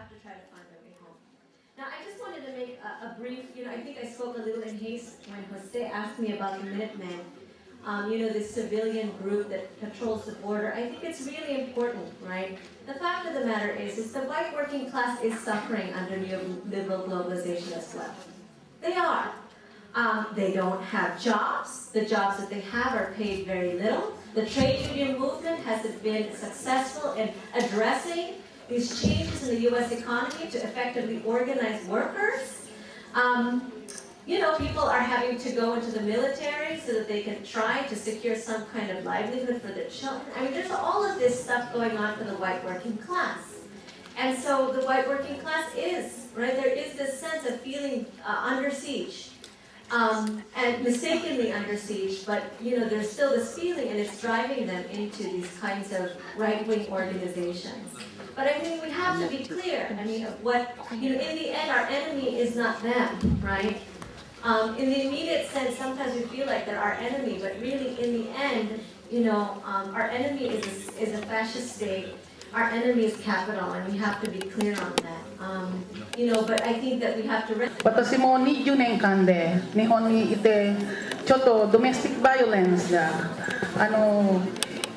have to try to find their way home. Now, I just wanted to make a brief, I think I spoke a little in haste when Jose asked me about the Minutemen, this civilian group that patrols the border. I think it's really important, right? The fact of the matter is the white working class is suffering under neoliberal globalization as well. They are. They don't have jobs. The jobs that they have are paid very little. The trade union movement has been successful in addressing these changes in the U.S. economy to effectively organize workers. People are having to go into the military so that they can try to secure some kind of livelihood for their children. I mean, there's all of this stuff going on for the white working class. And so the white working class is, right, there is this sense of feeling under siege. And mistakenly under siege, but there's still this feeling, and it's driving them into these kinds of right-wing organizations. But I mean, we have to be clear. I mean, of what in the end, our enemy is not them, right? In the immediate sense, sometimes we feel like they're our enemy, but really, in the end, our enemy is a fascist state. Our enemy is capital, and we have to be clear on that. But I think that we have to. 私も20年間で日本にいてちょっとドメスティックバイオレンスが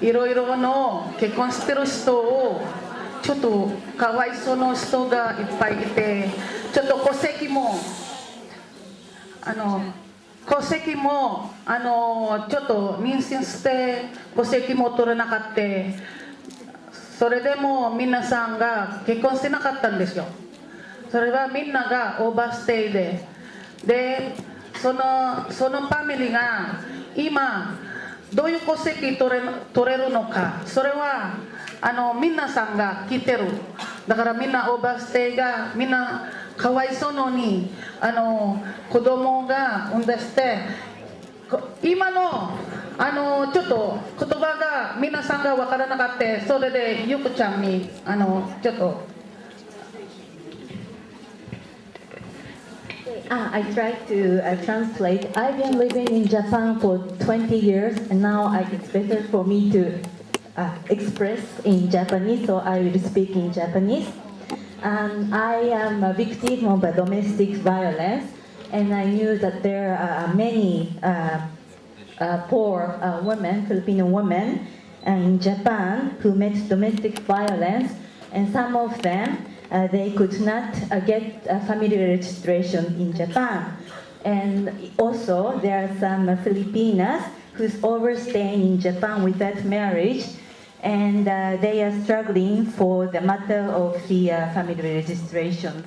いろいろの結婚してる人をちょっとかわいそうな人がいっぱいいてちょっと戸籍もちょっと妊娠して戸籍も取れなかった。それでも皆さんが結婚してなかったんですよ。それはみんながオーバーステイで、そのファミリーが今どういう戸籍取れるのか、それは皆さんが聞いてる。だからみんなオーバーステイがみんなかわいそうのに子供が産んでして今のちょっと言葉が皆さんが分からなかった。それでゆくちゃんにちょっと。I try to translate. I've been living in Japan for 20 years, and now it's better for me to express in Japanese, so I will speak in Japanese. I am a victim of domestic violence, and I knew that there are many poor women, Filipino women, in Japan who met domestic violence, and some of them they could not get family registration in Japan. And also there are some Filipinas who's overstaying in Japan without marriage, and they are struggling for the matter of the family registration.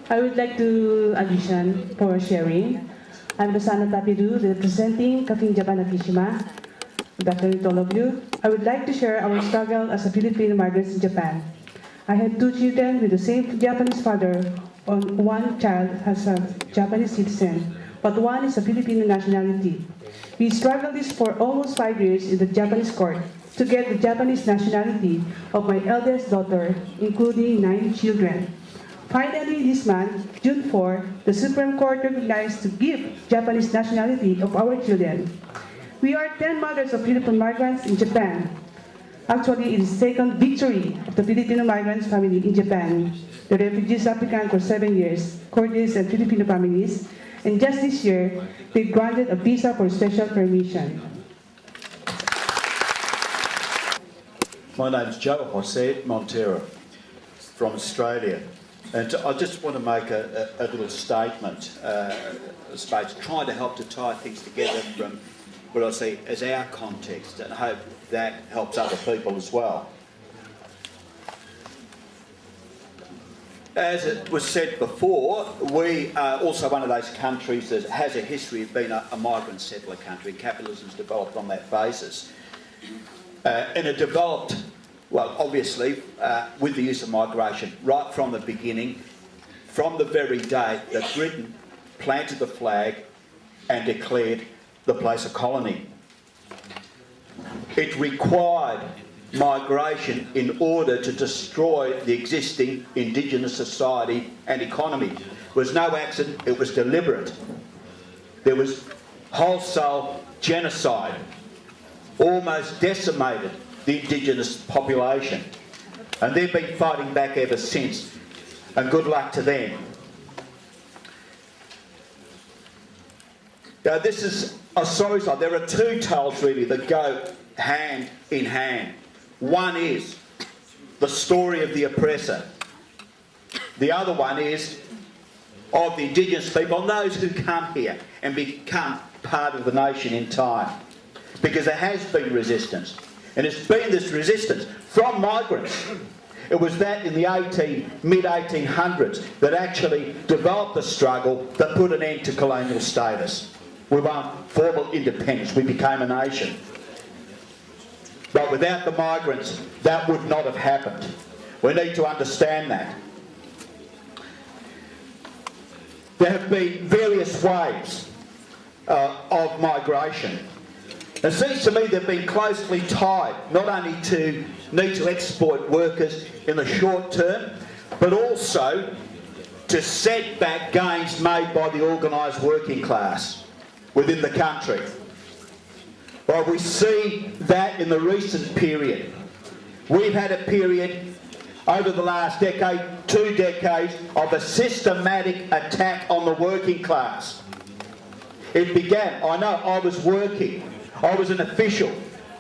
I would like to audition for sharing. I'm Rosana Tapidu, representing Kafing Japan Akishima. Good afternoon to all of you. I would like to share our struggle as a Filipino migrants in Japan. I had 2 children with the same Japanese father. One child has a Japanese citizen, but one is a Filipino nationality. We struggled this for almost 5 years in the Japanese court to get the Japanese nationality of my eldest daughter, including 9 children. Finally, this month, June 4, the Supreme Court recognized to give Japanese nationality of our children. We are 10 mothers of Filipino migrants in Japan. Actually, it is the second victory of the Filipino migrants family in Japan. The refugees applicant for 7 years, Kurds and Filipino families, and just this year, they granted a visa for special permission. My name is Joe Jose Montero from Australia. And I just want to make a little statement, trying to help to tie things together from what I see as our context, and I hope that helps other people as well. As it was said before, we are also one of those countries that has a history of being a migrant settler country. Capitalism's developed on that basis. And it developed, well, obviously, with the use of migration, right from the beginning, from the very day that Britain planted the flag and declared the place a colony. It required migration in order to destroy the existing indigenous society and economy. It was no accident, it was deliberate. There was wholesale genocide, almost decimated the Indigenous population. And they've been fighting back ever since. And good luck to them. Now this is a story side. There are two tales really that go hand in hand. One is the story of the oppressor. The other one is of the Indigenous people and those who come here and become part of the nation in time. Because there has been resistance. And it's been this resistance from migrants. It was that in the mid-1800s that actually developed the struggle that put an end to colonial status. We won formal independence. We became a nation. But without the migrants, that would not have happened. We need to understand that. There have been various waves of migration. It seems to me they've been closely tied, not only to need to exploit workers in the short term, but also to set back gains made by the organised working class within the country. Well, we see that in the recent period. We've had a period over the last decade, 2 decades, of a systematic attack on the working class. It began, I know I was working, I was an official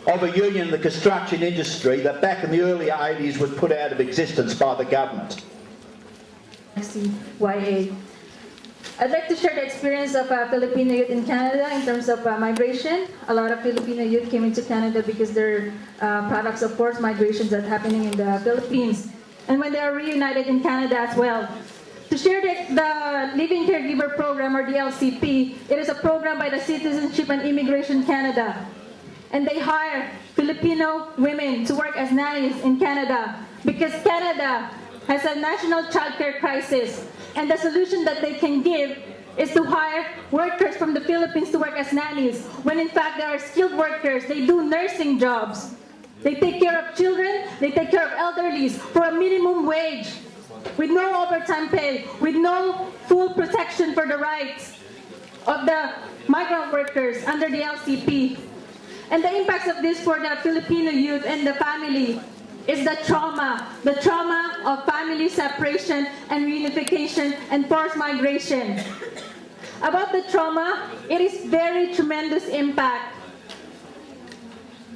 of a union in the construction industry that back in the early 80s was put out of existence by the government. YA. I'd like to share the experience of Filipino youth in Canada in terms of migration. A lot of Filipino youth came into Canada because they're products of forced migrations that's happening in the Philippines. And when they are reunited in Canada as well. To share the Living Caregiver Program, or the LCP, it is a program by the Citizenship and Immigration Canada. And they hire Filipino women to work as nannies in Canada because Canada has a national childcare crisis. And the solution that they can give is to hire workers from the Philippines to work as nannies, when in fact they are skilled workers. They do nursing jobs. They take care of children, they take care of elderlies for a minimum wage, with no overtime pay, with no full protection for the rights of the migrant workers under the LCP. And the impacts of this for the Filipino youth and the family is the trauma of family separation and reunification and forced migration. About the trauma, it is very tremendous impact.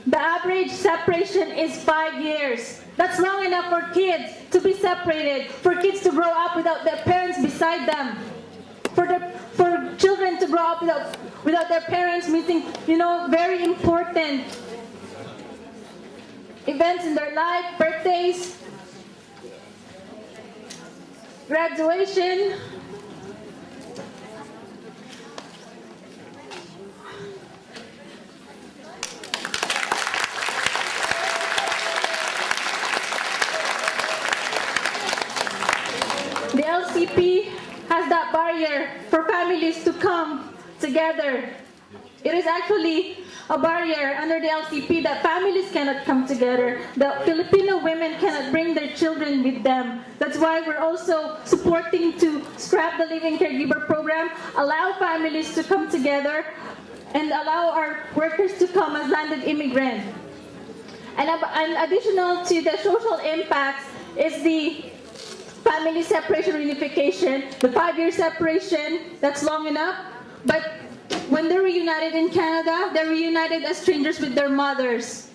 The average separation is 5 years. That's long enough for kids to be separated, for kids to grow up without their parents beside them, for children to grow up without their parents missing, very important events in their life, birthdays, graduation. The LCP has that barrier for families to come together. It is actually a barrier under the LCP that families cannot come together, that Filipino women cannot bring their children with them. That's why we're also supporting to scrap the Living Caregiver Program, allow families to come together, and allow our workers to come as landed immigrants. And additional to the social impacts is the family separation reunification, the 5-year separation, that's long enough, but when they're reunited in Canada, they're reunited as strangers with their mothers.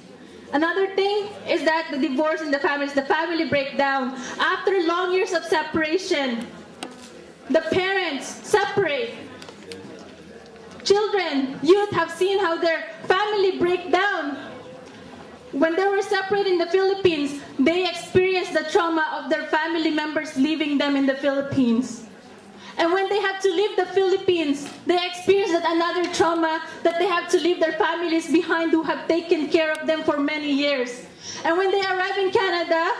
Another thing is that the divorce in the families, the family breakdown. After long years of separation, the parents separate. Children, youth have seen how their family break down. When they were separated in the Philippines, they experienced the trauma of their family members leaving them in the Philippines. And when they have to leave the Philippines, they experience that another trauma that they have to leave their families behind who have taken care of them for many years. And when they arrive in Canada,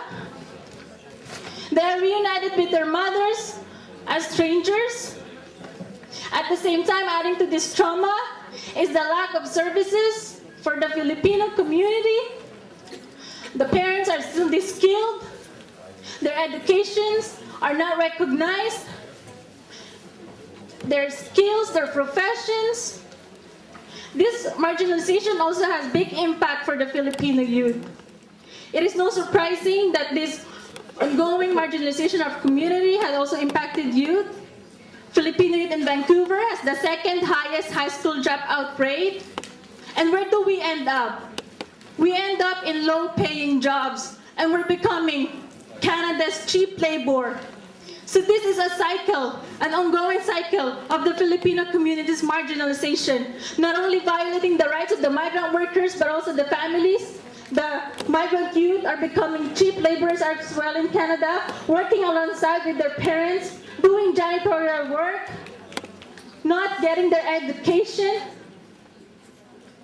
they are reunited with their mothers as strangers. At the same time, adding to this trauma is the lack of services for the Filipino community. The parents are still skilled. Their educations are not recognized. Their skills, their professions, this marginalization also has big impact for the Filipino youth. It is no surprising that this ongoing marginalization of community has also impacted youth. Filipino youth in Vancouver has the second highest high school dropout rate. And where do we end up? We end up in low-paying jobs, and we're becoming Canada's cheap labor. So this is a cycle, an ongoing cycle of the Filipino community's marginalization, not only violating the rights of the migrant workers, but also the families. The migrant youth are becoming cheap laborers as well in Canada, working alongside with their parents, doing janitorial work, not getting their education.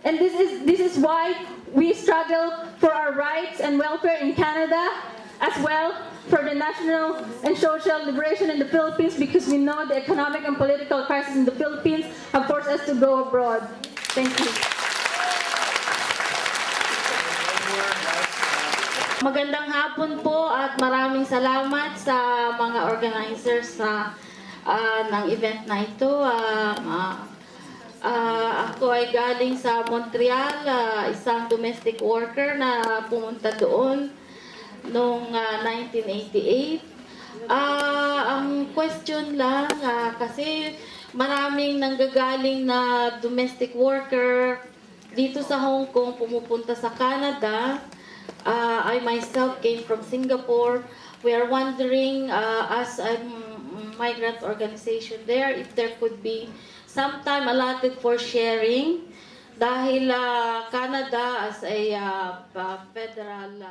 And this is why we struggle for our rights and welfare in Canada, as well for the national and social liberation in the Philippines, because we know the economic and political crisis in the Philippines have forced us to go abroad. Thank you. Magandang hapon po at maraming salamat sa mga organizers ng event na ito. Ako ay galing sa Montreal, isang domestic worker na pumunta doon noong 1988. Ang question lang, kasi maraming nanggagaling na domestic worker dito sa Hong Kong pumupunta sa Canada. I myself came from Singapore. We are wondering, as a migrant organization there, if there could be some time allotted for sharing, dahil Canada as a federal